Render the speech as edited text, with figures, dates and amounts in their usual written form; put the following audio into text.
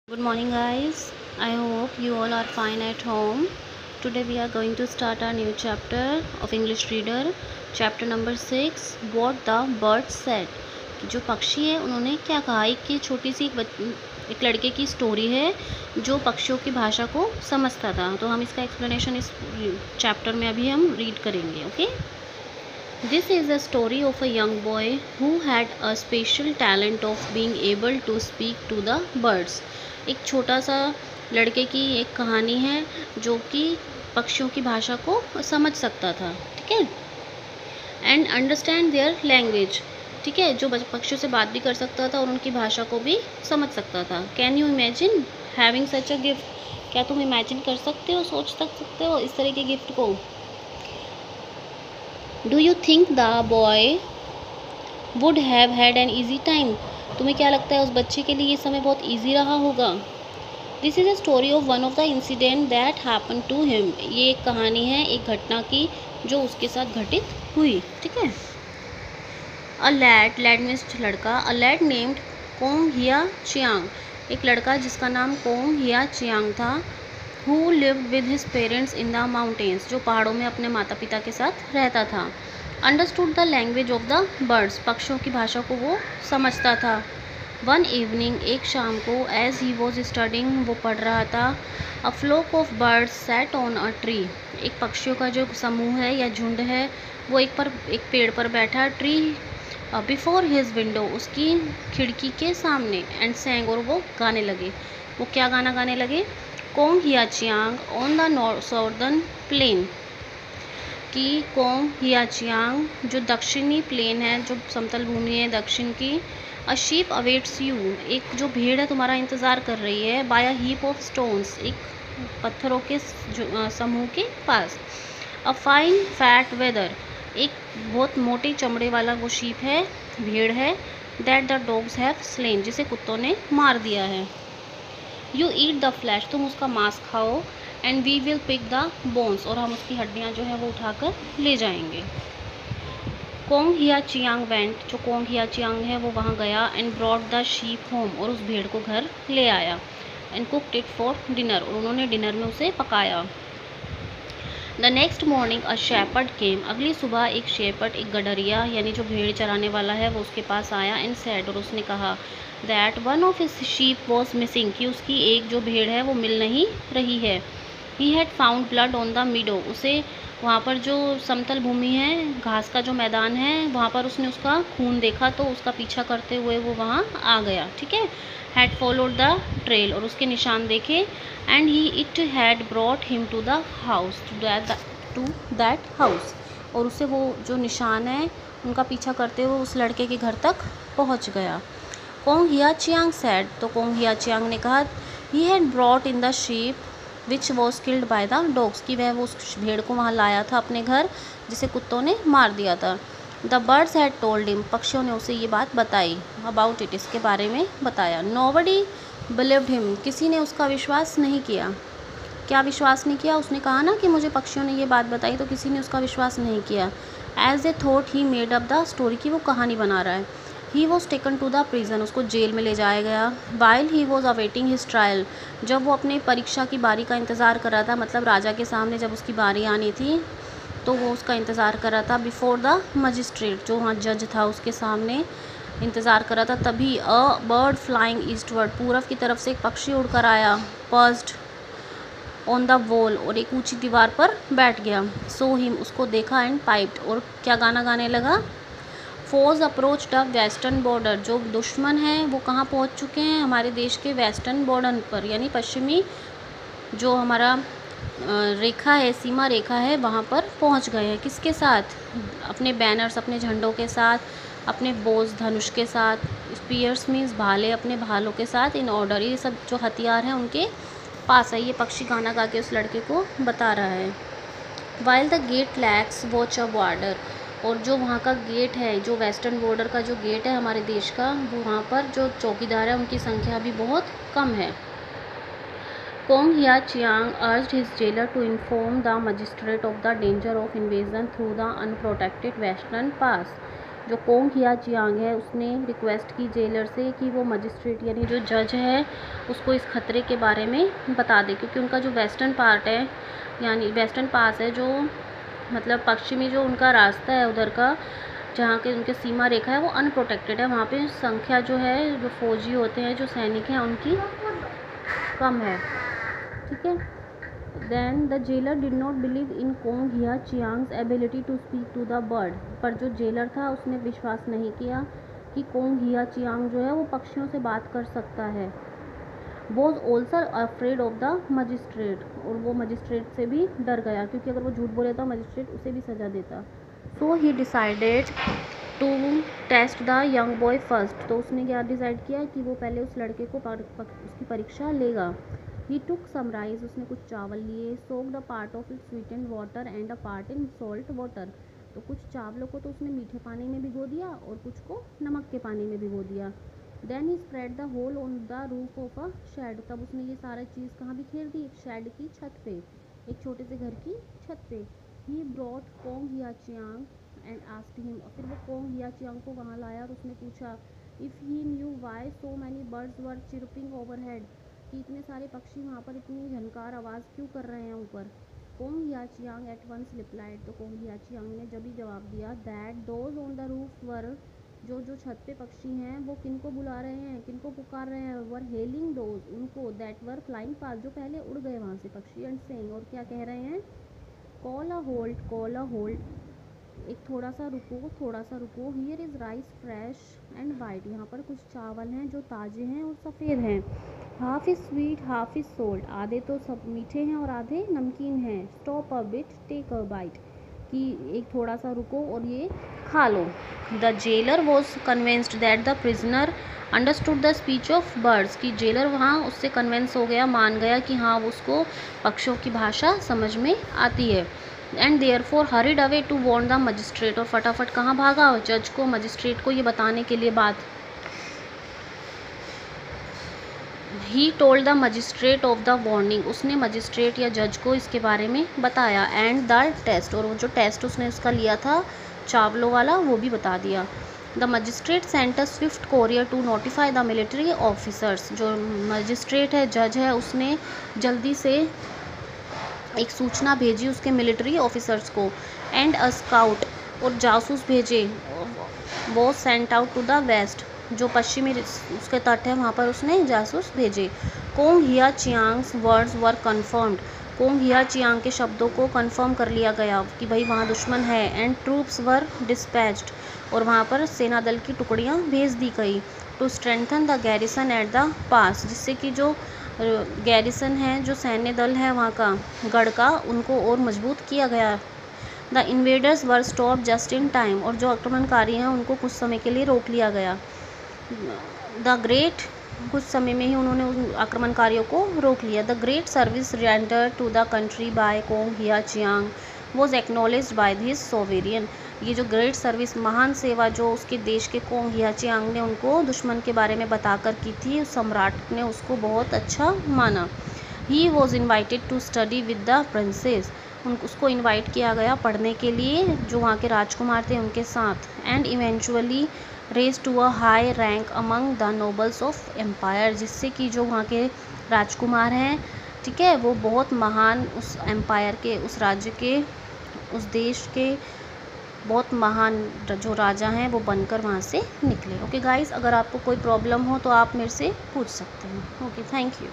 Good morning, guys. I hope you all are fine at home. Today, we are going to start our new chapter of English Reader, chapter number 6, What the Bird Said. जो पक्षी है उन्होंने क्या कहा। एक छोटी सी एक लड़के की स्टोरी है जो पक्षियों की भाषा को समझता था। तो हम इसका एक्सप्लेनेशन इस चैप्टर में अभी हम रीड करेंगे। Okay, This is a story of a young boy who had a special talent of being able to speak to the birds. एक छोटा सा लड़के की एक कहानी है जो कि पक्षियों की भाषा को समझ सकता था। ठीक है, एंड अंडरस्टैंड देयर लैंग्वेज। ठीक है, जो पक्षियों से बात भी कर सकता था और उनकी भाषा को भी समझ सकता था। Can you imagine having such a gift. क्या तुम इमेजिन कर सकते हो, सोच सकते हो इस तरह के गिफ्ट को। Do you think the boy would have had an easy time. तुम्हें क्या लगता है उस बच्चे के लिए ये समय बहुत ईजी रहा होगा। This is a story of one of the incident that happen to him. ये एक कहानी है एक घटना की जो उसके साथ घटित हुई। ठीक है, अ लैड, लैड मीन्स लड़का, अ lead named Kong Hia Chiang. एक लड़का जिसका नाम कोंग हिया चियांग था। Who lived with his parents in the mountains, जो पहाड़ों में अपने माता पिता के साथ रहता था। Understood the language of the birds, पक्षियों की भाषा को वो समझता था। वन इवनिंग, एक शाम को, एज ही वॉज स्टडिंग, वो पढ़ रहा था। A flock of birds sat on a tree, एक पक्षियों का जो समूह है या झुंड है वो एक पेड़ पर बैठा। ट्री बिफोर हिज विंडो, उसकी खिड़की के सामने। एंड सैंग, और वो गाने लगे। वो क्या गाना गाने लगे। Kong Hia Chiang on the southern plain, कि कोंग हिया चियांग जो दक्षिणी प्लेन है, जो समतल भूमि है दक्षिण की। अ शीप अवेट्स यू, एक जो भेड़ है तुम्हारा इंतज़ार कर रही है। By a heap of stones, एक पत्थरों के समूह के पास। अ फाइन फैट वेदर, एक बहुत मोटे चमड़े वाला वो शीप है, भेड़ है। That the dogs have slain, जिसे कुत्तों ने मार दिया है। यू ईट द फ्लैश, तुम उसका मांस खाओ। And we will pick the bones, और हम उसकी हड्डियाँ जो है वो उठाकर ले जाएंगे। कोंग हिया चियांग वेंट, जो कोंग हिया चियांग है वो वहाँ गया। And brought the sheep home, और उस भेड़ को घर ले आया। And cooked it for dinner, और उन्होंने डिनर में उसे पकाया। The next morning a shepherd came, अगली सुबह एक शेपर्ड, एक गडरिया यानी जो भेड़ चराने वाला है, वो उसके पास आया। एंड सैड, और उसने कहा that one of his sheep was missing, कि उसकी एक जो भेड़ है वो मिल नहीं रही है। He had found blood on the मीडो, उसे वहाँ पर जो समतल भूमि है, घास का जो मैदान है, वहाँ पर उसने उसका खून देखा, तो उसका पीछा करते हुए वो वहाँ आ गया। ठीक है, हैड फॉलोड द ट्रेल, और उसके निशान देखे। And he it had brought him to the house, to that house, और उसे वो जो निशान है उनका पीछा करते हुए उस लड़के के घर तक पहुँच गया। कोंग हिया चियांग सैड, तो कोंग हिया चियांग ने कहा he had brought in the sheep which was killed by the dogs, की वह वो उस भेड़ को वहाँ लाया था अपने घर जिसे कुत्तों ने मार दिया था। The birds had told him, पक्षियों ने उसे ये बात बताई। अबाउट इट, इसके बारे में बताया। नोबडी बिलीव्ड हिम, किसी ने उसका विश्वास नहीं किया। क्या विश्वास नहीं किया, उसने कहा ना कि मुझे पक्षियों ने ये बात बताई, तो किसी ने उसका विश्वास नहीं किया। As a thought he made up the story, की वो कहानी बना रहा है। He was taken to the prison, उसको जेल में ले जाया गया। While he was awaiting his trial, जब वो अपने परीक्षा की बारी का इंतज़ार कर रहा था, मतलब राजा के सामने जब उसकी बारी आनी थी तो वो उसका इंतज़ार कर रहा था। बिफोर द मजिस्ट्रेट, जो वहाँ जज था उसके सामने इंतज़ार कर रहा था। तभी अ बर्ड फ्लाइंग ईस्टवर्ड, पूरब की तरफ से एक पक्षी उड़कर आया। पर्स्ड ऑन द वॉल, और एक ऊंची दीवार पर बैठ गया। सो हिम, उसको देखा। एंड पाइप्ड, और क्या गाना गाने लगा। Force approach the western border, जो दुश्मन हैं वो कहाँ पहुँच चुके हैं, हमारे देश के वेस्टर्न बॉर्डर पर, यानी पश्चिमी जो हमारा रेखा है, सीमा रेखा है, वहाँ पर पहुँच गए हैं। किसके साथ, अपने बैनर्स, अपने झंडों के साथ, अपने बोझ धनुष के साथ। स्पीयर्स मीन्स भाले, अपने भालों के साथ। इन ऑर्डर, ये सब जो हथियार हैं उनके पास है। ये पक्षी गाना गा के उस लड़के को बता रहा है। While the gate lacks watch a warder, और जो वहाँ का गेट है, जो वेस्टर्न बॉर्डर का जो गेट है हमारे देश का, वो वहाँ पर जो चौकीदार है उनकी संख्या भी बहुत कम है। Kong Hia Chiang urged his jailer to inform the magistrate of the danger of invasion through the unprotected western pass. जो कोंग हियाचियांग है उसने रिक्वेस्ट की जेलर से कि वो मजिस्ट्रेट यानी जो जज है उसको इस खतरे के बारे में बता दे, क्योंकि उनका जो वेस्टर्न पार्ट है यानी वेस्टर्न पास है, जो मतलब पश्चिमी जो उनका रास्ता है उधर का, जहाँ के उनके सीमा रेखा है वो अनप्रोटेक्टेड है। वहाँ पे संख्या जो है, जो फौजी होते हैं, जो सैनिक हैं, उनकी कम है। ठीक है। Then the jailer did not believe in Kong Hiachiang's ability to speak to the bird। पर जो जेलर था उसने विश्वास नहीं किया कि कोंग हियाचियांग जो है वो पक्षियों से बात कर सकता है। Was also afraid of the magistrate, और वो मजिस्ट्रेट से भी डर गया, क्योंकि अगर वो झूठ बोले तो मजिस्ट्रेट उसे भी सज़ा देता। So he decided to test the young boy first। तो उसने क्या डिसाइड किया कि वो पहले उस लड़के को उसकी परीक्षा लेगा। He took some rice, उसने कुछ चावल लिए। Soaked a part of it sweetened water and a part in salt water। तो कुछ चावलों को तो उसने मीठे पानी में भिगो दिया और कुछ को नमक के पानी में भिगो दिया। Then he spread the whole on the roof of a shed। तब उसने ये सारा चीज़ कहाँ बिखेर दी? एक शेड की छत पे, एक छोटे से घर की छत पे। He brought Kong Hiachiang and asked him। और फिर वो कोंग हियाचियांग को वहाँ लाया और उसने पूछा if he knew why so many birds were chirping overhead, कि इतने सारे पक्षी वहाँ पर इतनी झनकार आवाज़ क्यों कर रहे हैं ऊपर। Kong Hia Chiang at once replied. तो कोंग हियाचियांग ने जब ही जवाब दिया that those on the roof were, जो छत पे पक्षी हैं वो किनको बुला रहे हैं, किनको पुकार रहे हैं, वर हेलिंग दोज, उनको, दैट वर फ्लाइंग पास, जो पहले उड़ गए वहाँ से पक्षी, एंड सेइंग, और क्या कह रहे हैं, call a hold, call a hold, एक थोड़ा सा रुको, थोड़ा सा रुको। Here is rice fresh and white, यहाँ पर कुछ चावल हैं जो ताज़े हैं और सफ़ेद हैं। Half is sweet half is salt, आधे तो सब मीठे हैं और आधे नमकीन हैं। Stop a bit take a bite, कि एक थोड़ा सा रुको और ये खा लो। The jailer was convinced that the prisoner understood the speech of birds, की जेलर वहाँ उससे कन्विंस हो गया, मान गया कि हाँ उसको पक्षियों की भाषा समझ में आती है। And therefore hurried away to warn the magistrate, और फटाफट कहाँ भागा? जज को, मजिस्ट्रेट को ये बताने के लिए बात। He told the magistrate of the warning, उसने मजिस्ट्रेट या जज को इसके बारे में बताया। एंड द टेस्ट, और वो जो टेस्ट उसने इसका लिया था चावलों वाला वो भी बता दिया। The magistrate sent a swift courier to notify the military officers, जो मजिस्ट्रेट है, जज है, उसने जल्दी से एक सूचना भेजी उसके मिलिट्री ऑफिसर्स को। एंड अ स्काउट, और जासूस भेजे, वो sent out to the west, जो पश्चिमी उसके तट है वहाँ पर उसने जासूस भेजे। Kong Hia Chiang's words were confirmed, Kong Hia Chiang के शब्दों को कन्फर्म कर लिया गया कि भाई वहाँ दुश्मन है। एंड ट्रूप्स वर डिस्पैच्ड, और वहाँ पर सेना दल की टुकड़ियाँ भेज दी गई। To strengthen the garrison at the pass, जिससे कि जो गैरिसन है, जो सैन्य दल है वहाँ का, गढ़ का, उनको और मजबूत किया गया। The invaders were stop just in time, और जो आक्रमणकारी हैं उनको कुछ समय के लिए रोक लिया गया। द ग्रेट, कुछ समय में ही उन्होंने उन आक्रमणकारियों को रोक लिया। The great service rendered to the country by Kong Hia Chiang was acknowledged by his sovereign, ये जो ग्रेट सर्विस, महान सेवा जो उसके देश के कोंग हियाचियांग ने उनको दुश्मन के बारे में बताकर की थी, उस सम्राट ने उसको बहुत अच्छा माना। He was invited to study with the princes, उसको इन्वाइट किया गया पढ़ने के लिए जो वहाँ के राजकुमार थे उनके साथ। And eventually raise to a high rank among the nobles of empire, जिससे कि जो वहाँ के राजकुमार हैं, ठीक है, वो बहुत महान, उस एम्पायर के, उस राज्य के, उस देश के बहुत महान जो राजा हैं वो बनकर वहाँ से निकले। ओके गाइस, अगर आपको कोई प्रॉब्लम हो तो आप मेरे से पूछ सकते हैं। Okay, thank you.